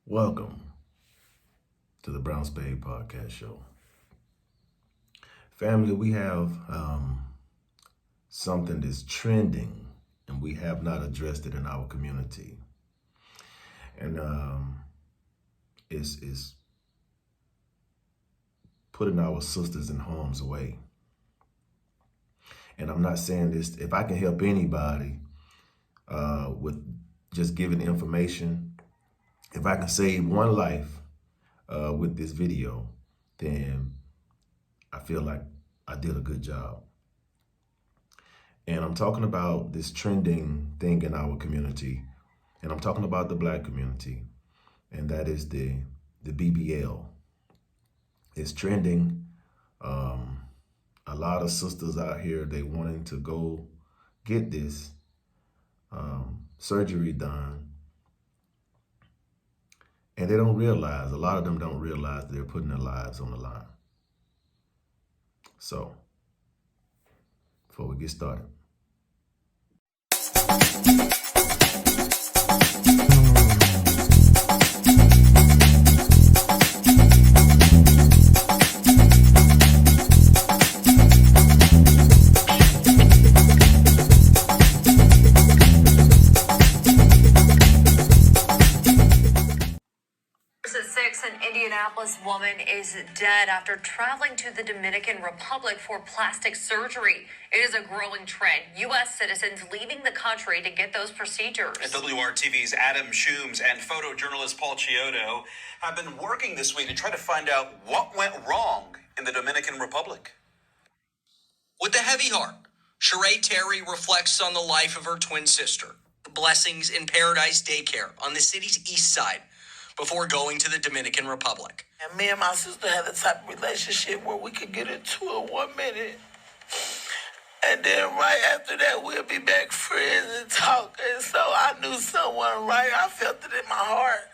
Welcome to the Brown Spade Podcast Show. Family, we have something that's trending and we have not addressed it in our community. And it's putting our sisters in harm's way. And I'm not saying this, if I can help anybody with just giving information, if I can save one life with this video, then I feel like I did a good job. And I'm talking about this trending thing in our community, and I'm talking about the Black community, and that is the BBL. It's trending. A lot of sisters out here, they wanting to go get this surgery done. And they don't realize, a lot of them don't realize they're putting their lives on the line. So, before we get started. An Indianapolis woman is dead after traveling to the Dominican Republic for plastic surgery. It is a growing trend. U.S. citizens leaving the country to get those procedures. And WRTV's Adam Shooms and photojournalist Paul Chiodo have been working this week to try to find out what went wrong in the Dominican Republic. With a heavy heart, Sheree Terry reflects on the life of her twin sister, the Blessings in Paradise Daycare on the city's east side, before going to the Dominican Republic. And me and my sister had the type of relationship where we could get into it 1 minute, and then right after that we'll be back friends and talk. And so I knew someone right. I felt it in my heart.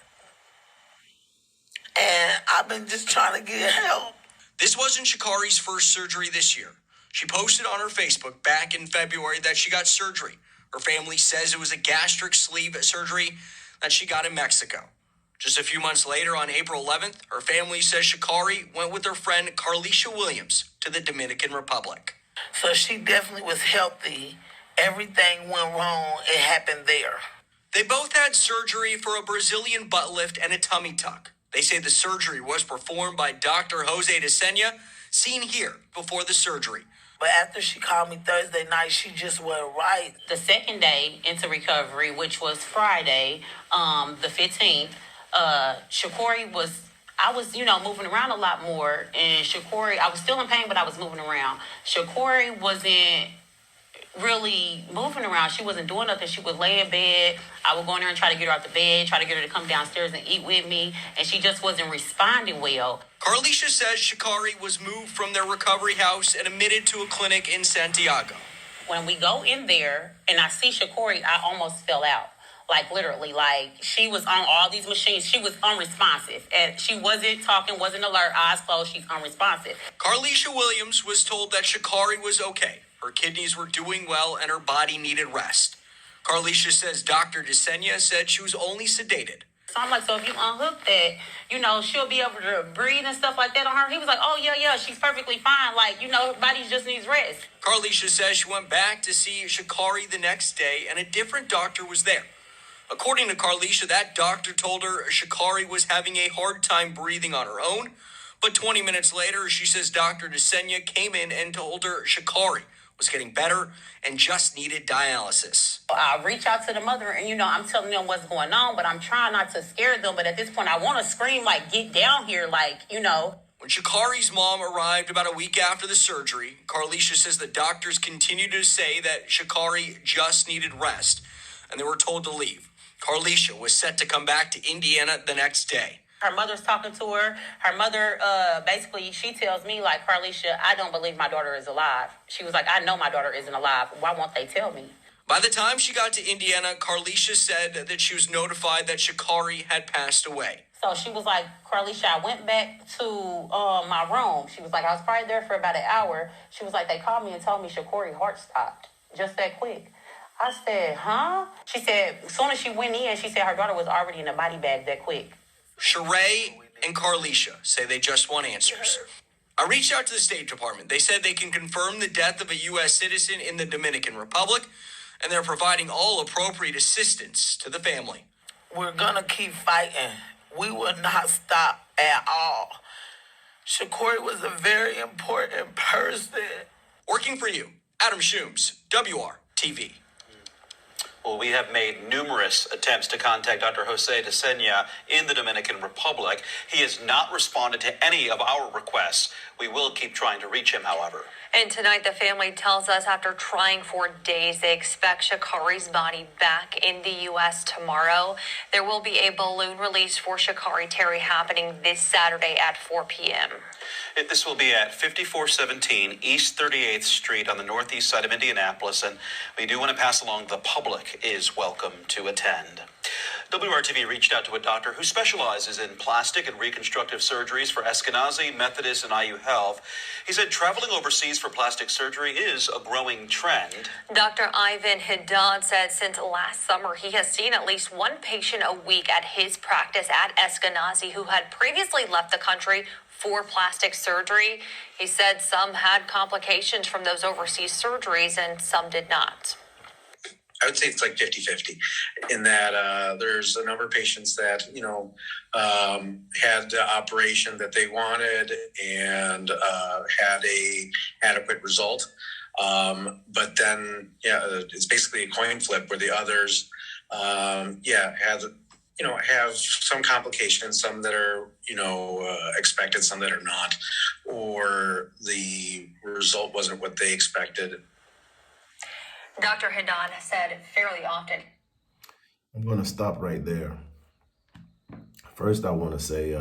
And I've been just trying to get help. This wasn't Sha'Carri's first surgery this year. She posted on her Facebook back in February that she got surgery. Her family says it was a gastric sleeve surgery that she got in Mexico. Just a few months later, on April 11th, her family says Sha'Carri went with her friend Carlisha Williams to the Dominican Republic. So she definitely was healthy. Everything went wrong. It happened there. They both had surgery for a Brazilian butt lift and a tummy tuck. They say the surgery was performed by Dr. Jose DeSena, seen here before the surgery. But after she called me Thursday night, she just wasn't right. The second day into recovery, which was Friday, the 15th, Sha'Carri I was moving around a lot more, and Sha'Carri, I was still in pain, but I was moving around. Sha'Carri wasn't really moving around. She wasn't doing nothing. She would lay in bed. I would go in there and try to get her out the bed, try to get her to come downstairs and eat with me, and she just wasn't responding well. Carlisha says Sha'Carri was moved from their recovery house and admitted to a clinic in Santiago. When we go in there and I see Sha'Carri, I almost fell out. Like, literally, she was on all these machines. She was unresponsive. And she wasn't talking, wasn't alert, eyes closed. She's unresponsive. Carlisha Williams was told that Sha'Carri was okay. Her kidneys were doing well and her body needed rest. Carlisha says Dr. DeSena said she was only sedated. So I'm like, so if you unhook that, she'll be able to breathe and stuff like that on her. He was like, oh, yeah, she's perfectly fine. Her body just needs rest. Carlisha says she went back to see Sha'Carri the next day and a different doctor was there. According to Carlisha, that doctor told her Sha'Carri was having a hard time breathing on her own. But 20 minutes later, she says Dr. DeSena came in and told her Sha'Carri was getting better and just needed dialysis. I reach out to the mother and, I'm telling them what's going on, but I'm trying not to scare them. But at this point, I want to scream, get down here, When Sha'Carri's mom arrived about a week after the surgery, Carlisha says the doctors continued to say that Sha'Carri just needed rest, and they were told to leave. Carlisha was set to come back to Indiana the next day. Her mother's talking to her. Her mother, basically, she tells me, Carlisha, I don't believe my daughter is alive. She was like, I know my daughter isn't alive. Why won't they tell me? By the time she got to Indiana, Carlisha said that she was notified that Sha'Carri had passed away. So she was like, Carlisha, I went back to my room. She was like, I was probably there for about an hour. She was like, they called me and told me Sha'Carri's heart stopped. Just that quick. I said, huh? She said, as soon as she went in, she said her daughter was already in a body bag that quick. Sheree and Carlisha say they just want answers. I reached out to the State Department. They said they can confirm the death of a U.S. citizen in the Dominican Republic, and they're providing all appropriate assistance to the family. We're gonna keep fighting. We will not stop at all. Shakori was a very important person. Working for you, Adam Shooms, WRTV. Well, we have made numerous attempts to contact Dr. Jose Desenia in the Dominican Republic. He has not responded to any of our requests. We will keep trying to reach him, however. And tonight, the family tells us after trying for days, they expect Shakari's body back in the U.S. tomorrow. There will be a balloon release for Shakari Terry happening this Saturday at 4 p.m. This will be at 5417 East 38th Street on the northeast side of Indianapolis, and we do want to pass along the public is welcome to attend. WRTV reached out to a doctor who specializes in plastic and reconstructive surgeries for Eskenazi, Methodist, and IU Health. He said traveling overseas for plastic surgery is a growing trend. Dr. Ivan Haddad said since last summer, he has seen at least one patient a week at his practice at Eskenazi who had previously left the country for plastic surgery. He said some had complications from those overseas surgeries and some did not. I would say it's like 50-50 in that there's a number of patients that, had the operation that they wanted and had a adequate result. But then, it's basically a coin flip where the others, have some complications, some that are, expected, some that are not, or the result wasn't what they expected. Dr. Haddad said fairly often. I'm going to stop right there. First, I want to say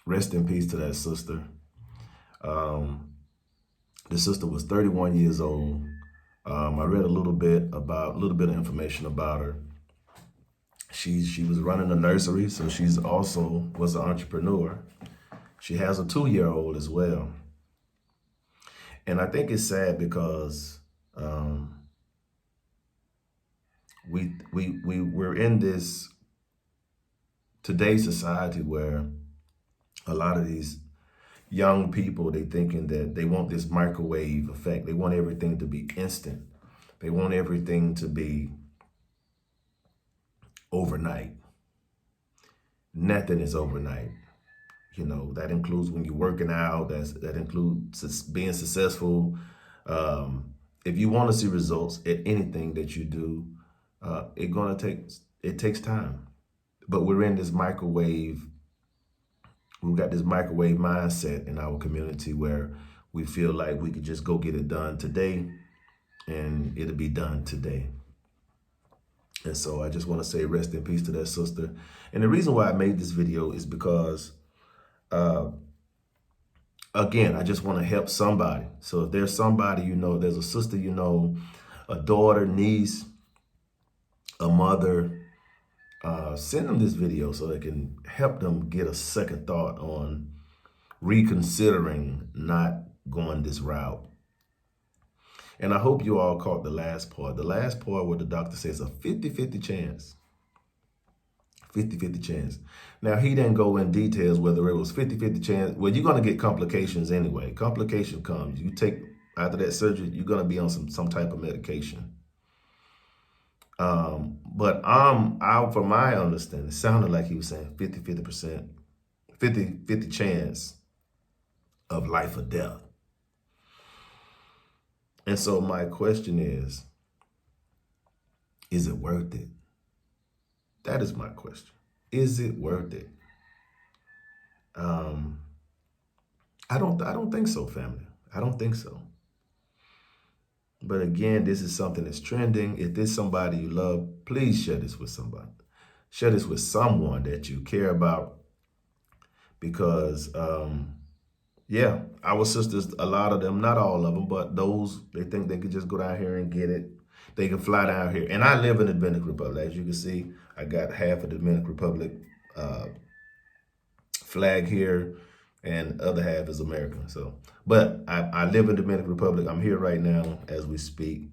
rest in peace to that sister. The sister was 31 years old. I read a little bit of information about her. She was running a nursery, so she's also was an entrepreneur. She has a 2-year-old as well. And I think it's sad because we're in this today's society where a lot of these young people, they thinking that they want this microwave effect. They want everything to be instant. They want everything to be overnight. Nothing is overnight. That includes when you're working out, that includes being successful. If you want to see results at anything that you do, it takes time. But we're in this microwave. We've got this microwave mindset in our community where we feel like we could just go get it done today and it'll be done today. And so I just want to say rest in peace to that sister. And the reason why I made this video is because, again, I just want to help somebody. So if there's somebody, there's a sister, a daughter, niece, a mother, send them this video so they can help them get a second thought on reconsidering not going this route. And I hope you all caught the last part. The last part where the doctor says a 50-50 chance. 50-50 chance. Now, he didn't go in details whether it was 50-50 chance. Well, you're going to get complications anyway. Complication comes. You take, after that surgery, you're going to be on some type of medication. But from my understanding, it sounded like he was saying 50% 50 chance of life or death. And so my question is it worth it? That is my question. Is it worth it? I don't think so, family. I don't think so. But again, this is something that's trending. If there's somebody you love, please share this with somebody. Share this with someone that you care about. Because, our sisters, a lot of them, not all of them, but those, they think they could just go down here and get it. They can fly down here. And I live in the Dominican Republic. As you can see, I got half of the Dominican Republic flag here, and other half is American. So, but I live in the Dominican Republic. I'm here right now as we speak.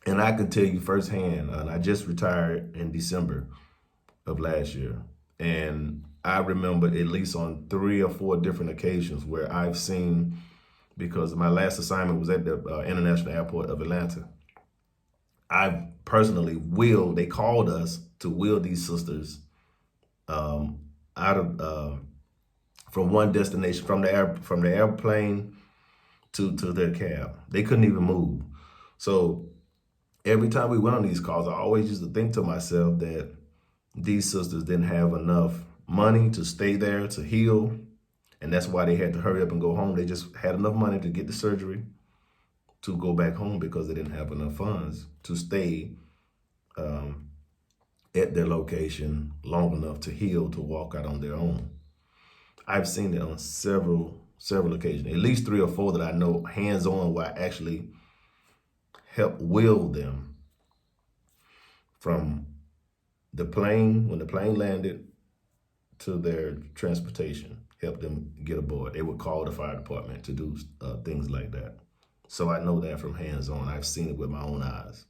And I can tell you firsthand, and I just retired in December of last year. And I remember at least on 3 or 4 different occasions where I've seen, because my last assignment was at the International Airport of Atlanta. I personally they called us to wheel these sisters out of from one destination, from the airplane to their cab. They couldn't even move. So every time we went on these calls, I always used to think to myself that these sisters didn't have enough money to stay there to heal, and that's why they had to hurry up and go home. They just had enough money to get the surgery to go back home because they didn't have enough funds to stay at their location long enough to heal, to walk out on their own. I've seen it on several occasions, at least 3 or 4 that I know hands-on, where I actually help wheel them from the plane, when the plane landed, to their transportation, help them get aboard. They would call the fire department to do things like that. So I know that from hands-on. I've seen it with my own eyes.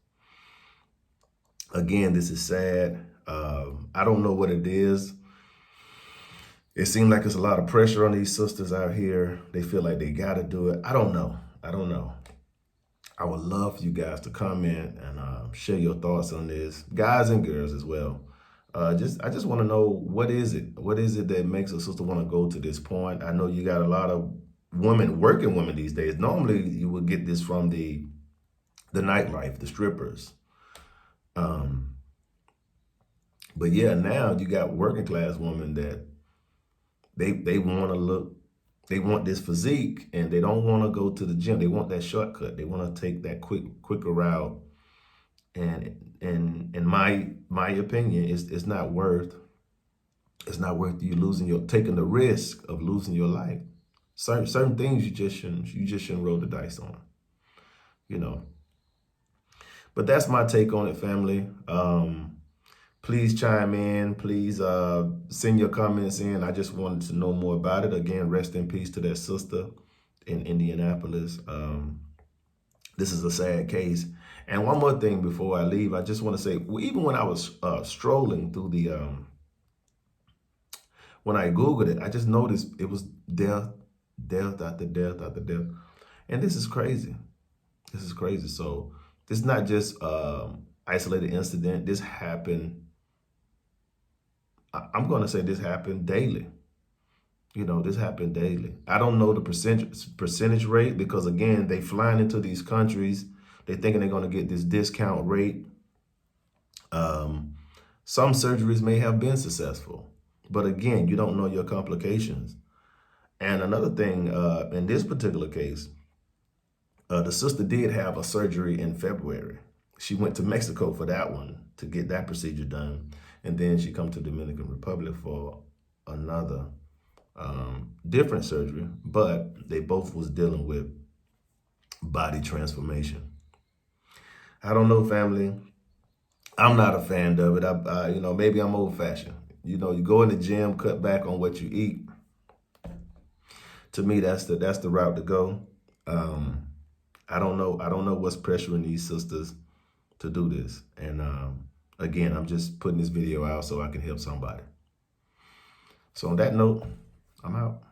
Again, this is sad. I don't know what it is. It seems like it's a lot of pressure on these sisters out here. They feel like they got to do it. I don't know. I would love for you guys to comment and share your thoughts on this, guys and girls as well. I just want to know, what is it? What is it that makes a sister want to go to this point? I know you got a lot of working women these days. Normally, you would get this from the nightlife, the strippers. But yeah, now you got working class women that they want to look, they want this physique, and they don't want to go to the gym. They want that shortcut. They want to take that quicker route. And in my opinion, it's not worth you taking the risk of losing your life. Certain things you just shouldn't roll the dice on, you know. But that's my take on it, family. Please chime in. Please send your comments in. I just wanted to know more about it. Again, rest in peace to that sister in Indianapolis. This is a sad case. And one more thing before I leave, I just want to say, even when I was strolling through the, when I Googled it, I just noticed it was death after death after death. And this is crazy. This is crazy. So it's not just isolated incident. This happened. I'm going to say this happened daily. You know, this happened daily. I don't know the percentage rate, because again, they flying into these countries. They thinking they're going to get this discount rate. Some surgeries may have been successful, but again, you don't know your complications. And another thing, in this particular case, the sister did have a surgery in February. She went to Mexico for that one to get that procedure done. And then she come to Dominican Republic for another different surgery, but they both was dealing with body transformation. I don't know, family. I'm not a fan of it. You know, maybe I'm old fashioned. You know, you go in the gym, cut back on what you eat. To me, that's the route to go. I don't know what's pressuring these sisters to do this. And again, I'm just putting this video out so I can help somebody. So on that note, I'm out.